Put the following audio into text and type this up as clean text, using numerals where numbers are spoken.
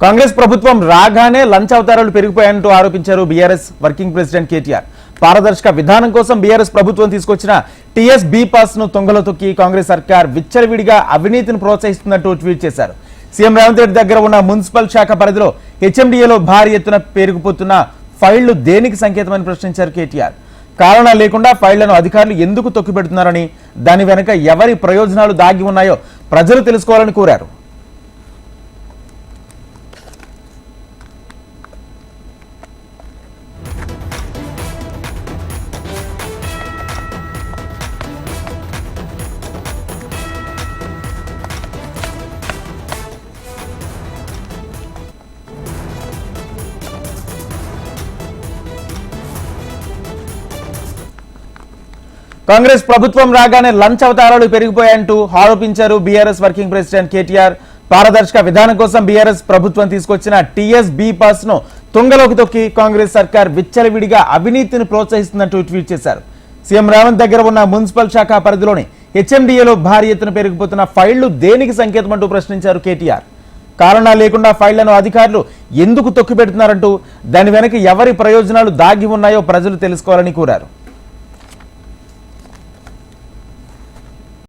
కాంగ్రెస్ ప్రభుత్వం రాగానే లంచ్ అవతారాలు పెరిగిపోయాయంటూ ఆరోపించారు బీఆర్ఎస్ వర్కింగ్ ప్రెసిడెంట్ కేటీఆర్. పారదర్శక విధానం కోసం బీఆర్ఎస్ ప్రభుత్వం తీసుకొచ్చిన టీఎస్ బి పాస్ ను తొంగలో తొక్కి కాంగ్రెస్ సర్కార్ విచ్చలవిడిగా అవినీతిని ప్రోత్సహిస్తున్నట్టు ట్వీట్ చేశారు. సీఎం రేవంత్ రెడ్డి దగ్గర ఉన్న మున్సిపల్ శాఖ పరిధిలో హెచ్ఎండిఏలో భారీ ఎత్తున పెరిగిపోతున్న ఫైళ్లు దేనికి సంకేతమని ప్రశ్నించారు కేటీఆర్. కారణాలు లేకుండా ఫైళ్లను అధికారులు ఎందుకు తొక్కిపెడుతున్నారని, దాని వెనుక ఎవరి ప్రయోజనాలు దాగి ఉన్నాయో ప్రజలు తెలుసుకోవాలని కోరారు. కాంగ్రెస్ ప్రభుత్వం రాగానే లంచ్ అవతారాలు పెరిగిపోయాయంటూ ఆరోపించారు బీఆర్ఎస్ వర్కింగ్ ప్రెసిడెంట్ కేటీఆర్. పారదర్శక విధానం కోసం బీఆర్ఎస్ ప్రభుత్వం తీసుకొచ్చిన టీఎస్ బి పాస్ ను తుంగలోకి తొక్కి కాంగ్రెస్ సర్కార్ విచ్చలవిడిగా అవినీతిని ప్రోత్సహిస్తున్నట్టు ట్వీట్ చేశారు. సీఎం రేవంత్ దగ్గర ఉన్న మున్సిపల్ శాఖ పరిధిలోని హెచ్ఎండిఏలో భారీ ఎత్తున పెరిగిపోతున్న ఫైళ్లు దేనికి సంకేతమంటూ ప్రశ్నించారు కేటీఆర్. కారణాలు లేకుండా ఫైళ్లను అధికారులు ఎందుకు తొక్కిపెడుతున్నారంటూ, దాని వెనక ఎవరి ప్రయోజనాలు దాగి ఉన్నాయో ప్రజలు తెలుసుకోవాలని కోరారు.